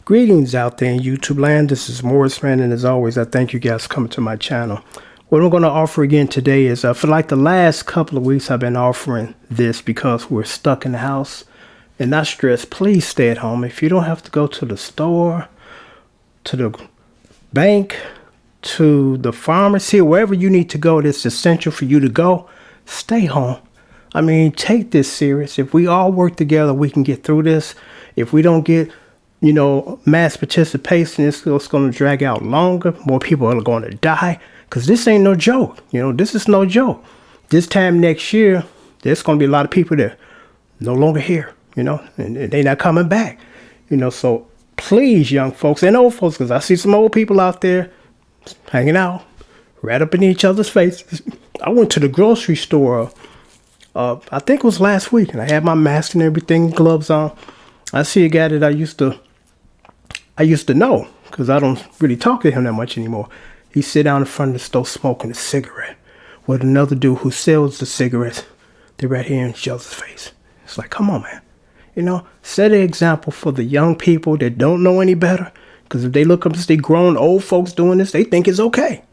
Greetings out there in YouTube land. This is Morris Man, and as always, I thank you guys for coming to my channel. What I'm going to offer again today is for like the last couple of weeks, I've been offering this because we're stuck in the house and not stressed. Please stay at home. If you don't have to go to the store, to the bank, to the pharmacy, wherever you need to go, that's essential for you to go, stay home. I mean, take this serious. If we all work together, we can get through this. If we don't get mass participation, it's going to drag out longer. More people are going to die because this ain't no joke. This is no joke. This time next year, there's going to be a lot of people that no longer here, and they're not coming back, so please, young folks and old folks, because I see some old people out there hanging out right up in each other's faces. I went to the grocery store, I think it was last week, and I had my mask and everything, gloves on. I see a guy that I used to know, because I don't really talk to him that much anymore. He sit down in front of the stove smoking a cigarette with another dude who sells the cigarettes. They're right here in each other's face. It's like, come on, man. Set an example for the young people that don't know any better. Because if they look up and see grown old folks doing this, they think it's okay,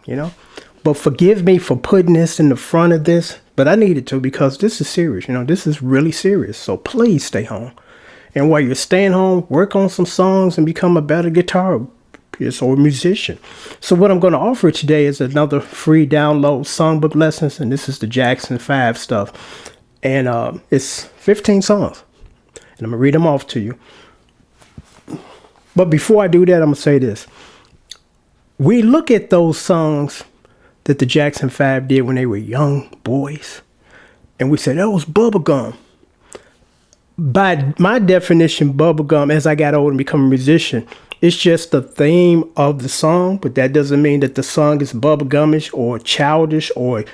But forgive me for putting this in the front of this, but I needed to because this is serious. This is really serious. So please stay home. And while you're staying home, work on some songs and become a better guitarist or musician. So what I'm going to offer today is another free download songbook lessons. And this is the Jackson 5 stuff. And it's 15 songs. And I'm going to read them off to you. But before I do that, I'm going to say this. We look at those songs that the Jackson 5 did when they were young boys. And we say, that was bubblegum. By my definition, bubblegum, as I got older and become a musician, it's just the theme of the song, but that doesn't mean that the song is bubblegumish or childish or,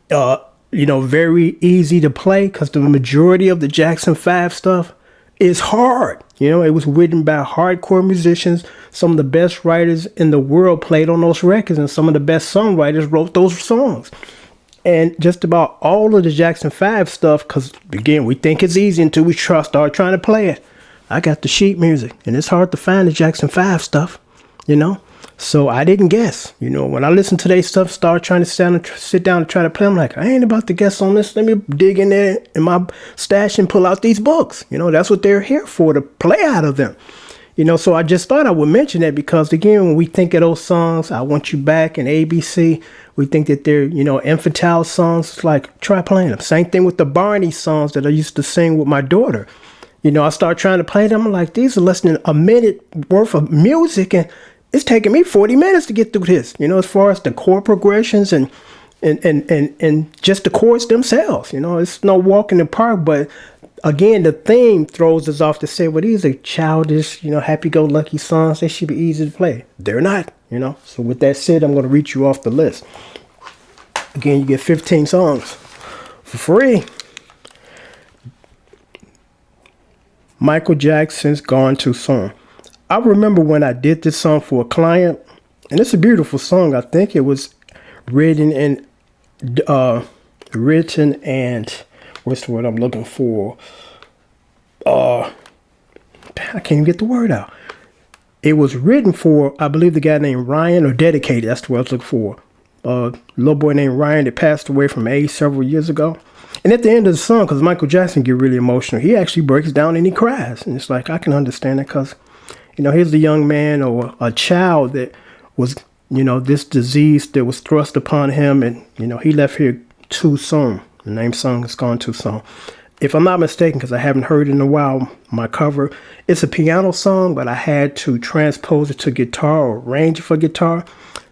very easy to play, because the majority of the Jackson 5 stuff is hard. It was written by hardcore musicians. Some of the best writers in the world played on those records, and some of the best songwriters wrote those songs. And just about all of the Jackson 5 stuff, because, again, we think it's easy until we start trying to play it. I got the sheet music, and it's hard to find the Jackson 5 stuff, So I didn't guess. When I listen to their stuff, start trying to sit down and try to play, I'm like, I ain't about to guess on this. Let me dig in there in my stash and pull out these books. That's what they're here for, to play out of them. So I just thought I would mention that because, again, when we think of those songs, I Want You Back and ABC, we think that they're, infantile songs. It's like, try playing them. Same thing with the Barney songs that I used to sing with my daughter. I start trying to play them. I'm like, these are less than a minute worth of music, and it's taking me 40 minutes to get through this, as far as the chord progressions and just the chords themselves. It's no walk in the park, but again, the theme throws us off to say, well, these are childish, happy-go-lucky songs. They should be easy to play. They're not, So with that said, I'm going to read you off the list. Again, you get 15 songs for free. Michael Jackson's Gone Too Soon. I remember when I did this song for a client, and it's a beautiful song. I think it was written and what's the word I'm looking for? I can't even get the word out. It was written for, I believe, the guy named Ryan, or dedicated. That's the word I was looking for. Little boy named Ryan that passed away from AIDS several years ago. And at the end of the song, because Michael Jackson get really emotional, he actually breaks down and he cries. And it's like, I can understand that because, here's a young man or a child that was, this disease that was thrust upon him. And, he left here too soon. The name song is Gone Too Soon. If I'm not mistaken, because I haven't heard it in a while, my cover, it's a piano song, but I had to transpose it to guitar or arrange it for guitar.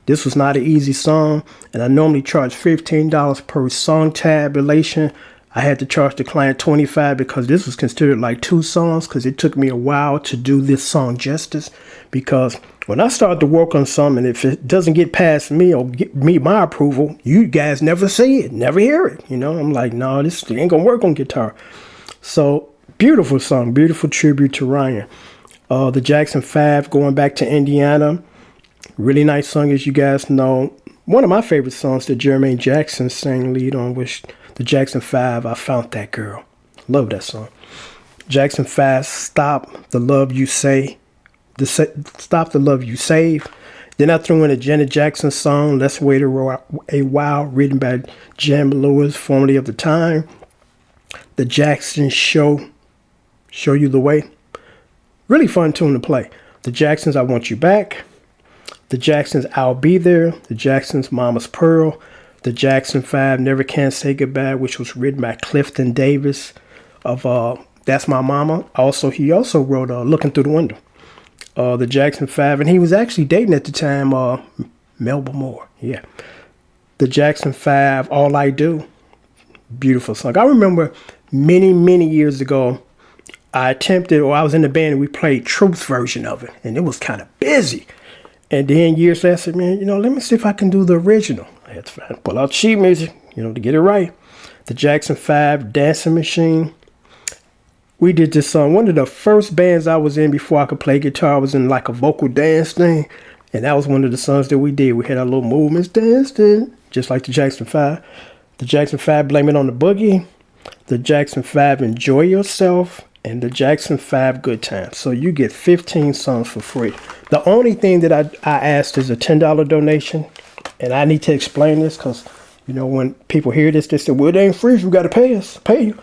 This was not an easy song, and I normally charge $15 per song tabulation. I had to charge the client $25 because this was considered like 2 songs, because it took me a while to do this song justice. Because when I start to work on something, if it doesn't get past me or meet my approval, you guys never see it, never hear it. I'm like, no, this ain't gonna work on guitar. So beautiful song, beautiful tribute to Ryan. The Jackson 5, Going Back to Indiana. Really nice song, as you guys know. One of my favorite songs that Jermaine Jackson sang lead on was the Jackson 5, I Found That Girl. Love that song. Jackson 5, Stop the Love You Say. Stop the Love You Save. Then I threw in a Janet Jackson song, Let's Wait a While, written by Jan Lewis, formerly of The Time. The Jacksons Show You the Way. Really fun tune to play. The Jacksons, I Want You Back. The Jacksons, I'll Be There. The Jacksons, Mama's Pearl. The Jackson 5, Never Can Say Goodbye, which was written by Clifton Davis of That's My Mama. He also wrote Looking Through the Window. The Jackson 5, and he was actually dating at the time Melba Moore. Yeah. The Jackson 5, All I Do. Beautiful song. I remember many years ago, I was in the band and we played Truth's version of it, and it was kind of busy. And then years later, I said, man, let me see if I can do the original. I had to pull out sheet music, to get it right. The Jackson 5, Dancing Machine. We did this song. One of the first bands I was in before I could play guitar, I was in like a vocal dance thing. And that was one of the songs that we did. We had our little movements, dancing, just like the Jackson 5. The Jackson 5, Blame It on the Boogie. The Jackson 5, Enjoy Yourself. And the Jackson 5, Good Times. So you get 15 songs for free. The only thing that I asked is a $10 donation. And I need to explain this because, when people hear this, they say, well, it ain't free. You got to pay you.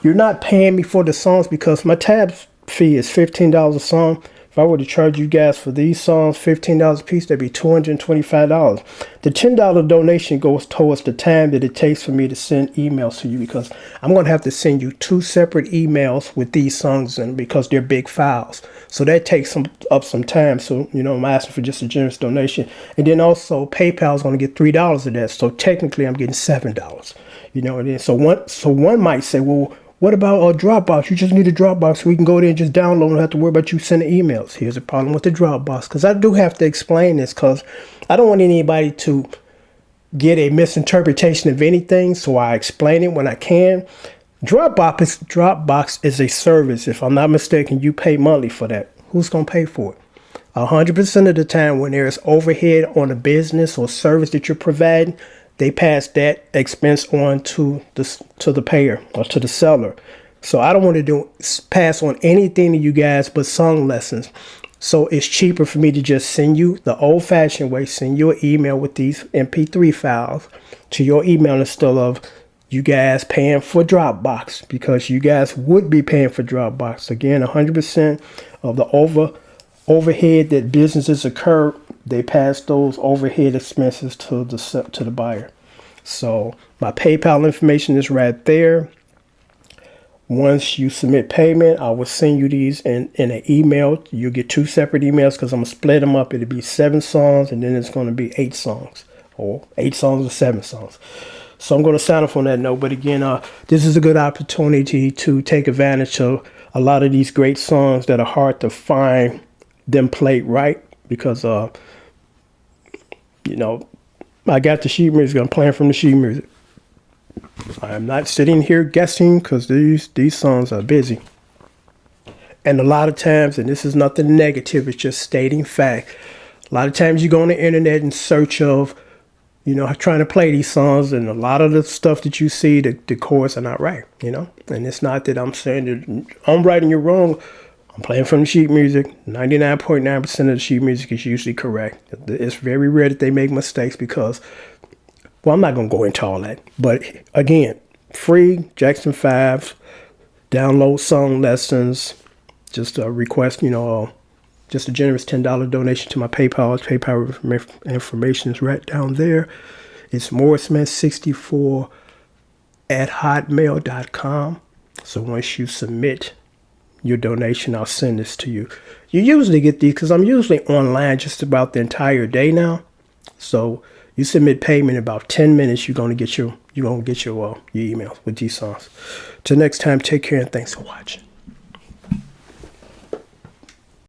You're not paying me for the songs because my tab fee is $15 a song. If I were to charge you guys for these songs $15 a piece, that'd be $225. The $10 donation goes towards the time that it takes for me to send emails to you, because I'm going to have to send you 2 separate emails with these songs in because they're big files. So that takes up some time. So, I'm asking for just a generous donation. And then also PayPal is going to get $3 of that. So technically I'm getting $7. And then so one might say, well, what about a Dropbox? You just need a Dropbox so we can go there and just download and don't have to worry about you sending emails. Here's the problem with the Dropbox, because I do have to explain this because I don't want anybody to get a misinterpretation of anything, so I explain it when I can. Dropbox is a service. If I'm not mistaken, you pay monthly for that. Who's going to pay for it? 100% of the time when there is overhead on a business or service that you're providing, they pass that expense on to the payer or to the seller. So I don't want to pass on anything to you guys but song lessons. So it's cheaper for me to just send you the old-fashioned way, send you an email with these MP3 files to your email instead of you guys paying for Dropbox, because you guys would be paying for Dropbox. Again, 100% of the overhead that businesses incur, they pass those overhead expenses to the buyer. So my PayPal information is right there. Once you submit payment, I will send you these in an email. You'll get 2 separate emails because I'm going to split them up. It'll be 7 songs, and then it's going to be 8 songs, or 8 songs or 7 songs. So I'm going to sign off on that note. But again, this is a good opportunity to take advantage of a lot of these great songs that are hard to find them played right, because I got the sheet music. I'm playing from the sheet music. I'm not sitting here guessing because these songs are busy. And a lot of times, and this is nothing negative, it's just stating fact. A lot of times you go on the internet in search of, trying to play these songs, and a lot of the stuff that you see, the chords are not right, And it's not that I'm saying that I'm right and you're wrong. I'm playing from the sheet music. 99.9% of the sheet music is usually correct. It's very rare that they make mistakes because, well, I'm not going to go into all that. But again, free Jackson 5, download song lessons, just a request, just a generous $10 donation to my PayPal. PayPal information is right down there. It's morrisman64@hotmail.com. So once you submit your donation, I'll send this to you. You usually get these because I'm usually online just about the entire day now. So you submit payment in about 10 minutes, you're gonna get your emails with these songs. Till next time, take care and thanks for watching.